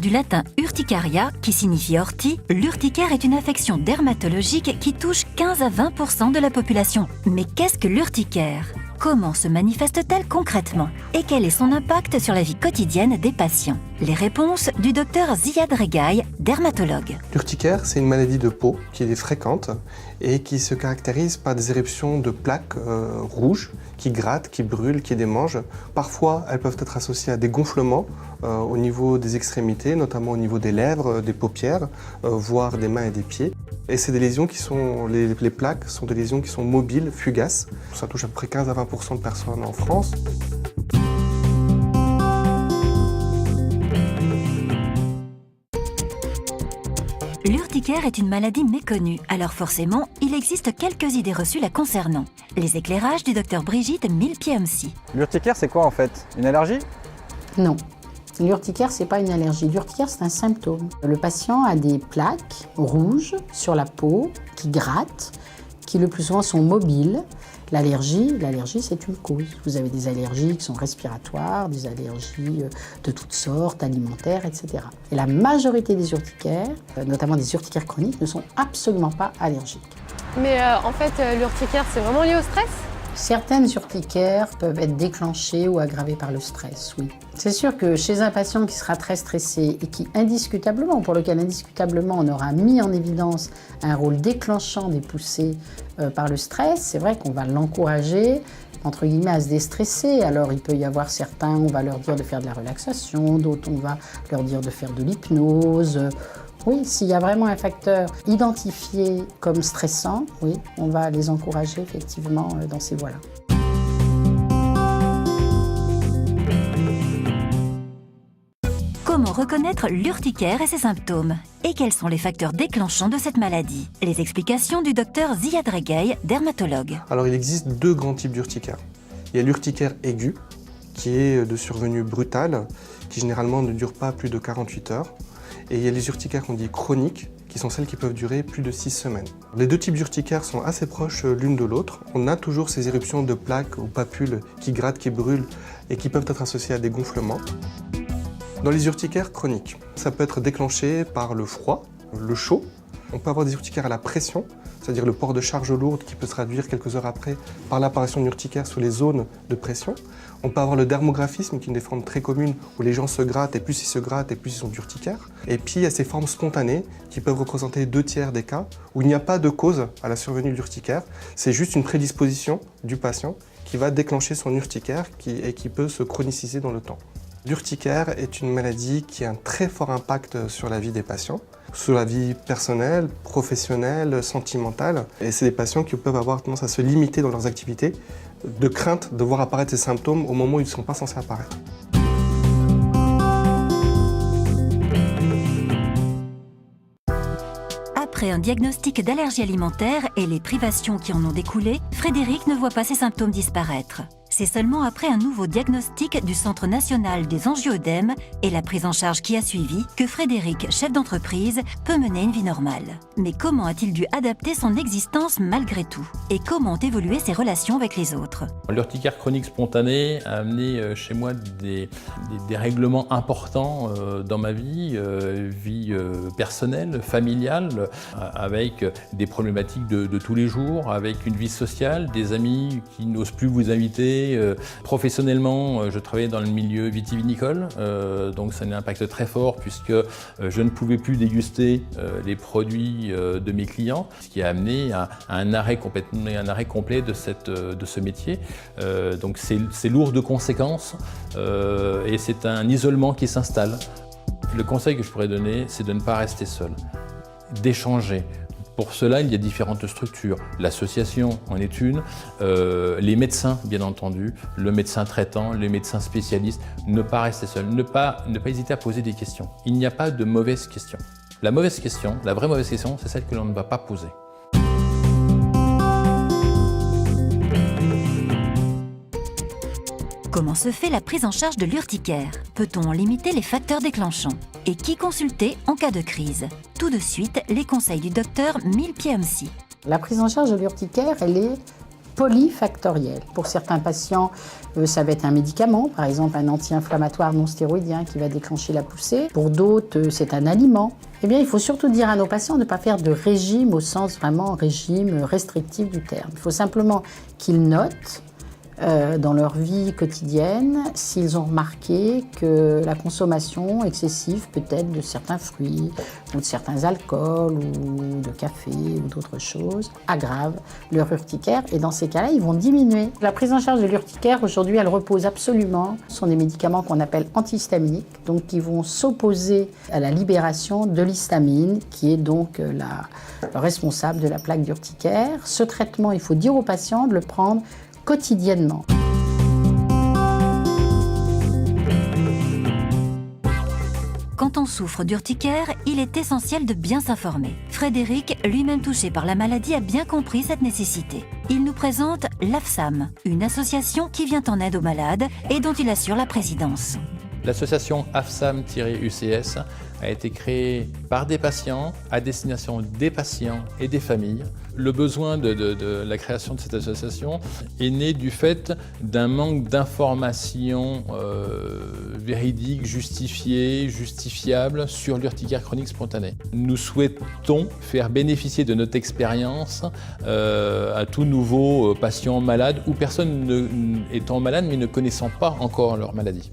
Du latin urticaria, qui signifie ortie, l'urticaire est une affection dermatologique qui touche 15 à 20% de la population. Mais qu'est-ce que l'urticaire ? Comment se manifeste-t-elle concrètement? Et quel est son impact sur la vie quotidienne des patients? Les réponses du docteur Ziad Regaï, dermatologue. L'urticaire, c'est une maladie de peau qui est fréquente et qui se caractérise par des éruptions de plaques rouges qui grattent, qui brûlent, qui démangent. Parfois, elles peuvent être associées à des gonflements au niveau des extrémités, notamment au niveau des lèvres, des paupières, voire des mains et des pieds. Et c'est des lésions qui sont, les plaques sont des lésions qui sont mobiles, fugaces. Ça touche à peu près 15 à 20% de personnes en France. L'urticaire est une maladie méconnue, alors forcément, il existe quelques idées reçues la concernant. Les éclairages du docteur Brigitte Millepied-Homsy. L'urticaire, c'est quoi en fait? Une allergie? Non. L'urticaire, ce n'est pas une allergie. L'urticaire, c'est un symptôme. Le patient a des plaques rouges sur la peau qui grattent, qui le plus souvent sont mobiles. L'allergie, c'est une cause. Vous avez des allergies qui sont respiratoires, des allergies de toutes sortes, alimentaires, etc. Et la majorité des urticaires, notamment des urticaires chroniques, ne sont absolument pas allergiques. Mais en fait, l'urticaire, c'est vraiment lié au stress ? Certaines urticaires peuvent être déclenchées ou aggravées par le stress, oui. C'est sûr que chez un patient qui sera très stressé et qui pour lequel indiscutablement on aura mis en évidence un rôle déclenchant des poussées par le stress, c'est vrai qu'on va l'encourager, entre guillemets, à se déstresser. Alors il peut y avoir certains, on va leur dire de faire de la relaxation, d'autres on va leur dire de faire de l'hypnose. Oui, s'il y a vraiment un facteur identifié comme stressant, oui, on va les encourager effectivement dans ces voies-là. Comment reconnaître l'urticaire et ses symptômes? Et quels sont les facteurs déclenchants de cette maladie? Les explications du docteur Ziad Regaï, dermatologue. Alors il existe deux grands types d'urticaire. Il y a l'urticaire aigu, qui est de survenue brutale, qui généralement ne dure pas plus de 48 heures. Et il y a les urticaires qu'on dit chroniques, qui sont celles qui peuvent durer plus de 6 semaines. Les deux types d'urticaires sont assez proches l'une de l'autre. On a toujours ces éruptions de plaques ou papules qui grattent, qui brûlent et qui peuvent être associées à des gonflements. Dans les urticaires chroniques, ça peut être déclenché par le froid, le chaud. On peut avoir des urticaires à la pression, c'est-à-dire le port de charge lourde qui peut se traduire quelques heures après par l'apparition d'une urticaire sur les zones de pression. On peut avoir le dermographisme, qui est une des formes très communes où les gens se grattent et plus ils se grattent et plus ils sont d'urticaire. Et puis il y a ces formes spontanées qui peuvent représenter 2/3 des cas où il n'y a pas de cause à la survenue de l'urticaire. C'est juste une prédisposition du patient qui va déclencher son urticaire et qui peut se chroniciser dans le temps. L'urticaire est une maladie qui a un très fort impact sur la vie des patients, sur la vie personnelle, professionnelle, sentimentale. Et c'est des patients qui peuvent avoir tendance à se limiter dans leurs activités de crainte de voir apparaître ces symptômes au moment où ils ne sont pas censés apparaître. Après un diagnostic d'allergie alimentaire et les privations qui en ont découlé, Frédéric ne voit pas ses symptômes disparaître. C'est seulement après un nouveau diagnostic du Centre national des angioëdèmes et la prise en charge qui a suivi que Frédéric, chef d'entreprise, peut mener une vie normale. Mais comment a-t-il dû adapter son existence malgré tout? Et comment ont évolué ses relations avec les autres? L'urticaire chronique spontanée a amené chez moi des règlements importants dans ma vie, personnelle, familiale, avec des problématiques de tous les jours, avec une vie sociale, des amis qui n'osent plus vous inviter. Professionnellement, je travaillais dans le milieu vitivinicole, donc ça a un impact très fort puisque je ne pouvais plus déguster les produits de mes clients, ce qui a amené à un arrêt complet de ce métier. Donc c'est lourd de conséquences et c'est un isolement qui s'installe. Le conseil que je pourrais donner, c'est de ne pas rester seul, d'échanger. Pour cela, il y a différentes structures. L'association en est une, les médecins, bien entendu, le médecin traitant, les médecins spécialistes. Ne pas rester seul, ne pas hésiter à poser des questions. Il n'y a pas de mauvaise question. La mauvaise question, la vraie mauvaise question, c'est celle que l'on ne va pas poser. Comment se fait la prise en charge de l'urticaire? Peut-on en limiter les facteurs déclenchants? Et qui consulter en cas de crise? Tout de suite, les conseils du docteur Millepied-Homsy. La prise en charge de l'urticaire, elle est polyfactoriel. Pour certains patients, ça va être un médicament, par exemple un anti-inflammatoire non stéroïdien qui va déclencher la poussée. Pour d'autres, c'est un aliment. Eh bien, il faut surtout dire à nos patients de ne pas faire de régime au sens vraiment régime restrictif du terme. Il faut simplement qu'ils notent dans leur vie quotidienne s'ils ont remarqué que la consommation excessive peut-être de certains fruits ou de certains alcools ou de café ou d'autres choses aggrave leur urticaire et dans ces cas-là, ils vont diminuer. La prise en charge de l'urticaire, aujourd'hui, elle repose absolument. Ce sont des médicaments qu'on appelle antihistaminiques, donc qui vont s'opposer à la libération de l'histamine, qui est donc la responsable de la plaque d'urticaire. Ce traitement, il faut dire aux patients de le prendre quotidiennement. Quand on souffre d'urticaire, il est essentiel de bien s'informer. Frédéric, lui-même touché par la maladie, a bien compris cette nécessité. Il nous présente l'AFSAM, une association qui vient en aide aux malades et dont il assure la présidence. L'association AFSAM-UCS a été créée par des patients, à destination des patients et des familles. Le besoin de la création de cette association est né du fait d'un manque d'informations véridiques, justifiées, justifiables sur l'urticaire chronique spontanée. Nous souhaitons faire bénéficier de notre expérience à tout nouveau patient malade ou personne étant malade mais ne connaissant pas encore leur maladie.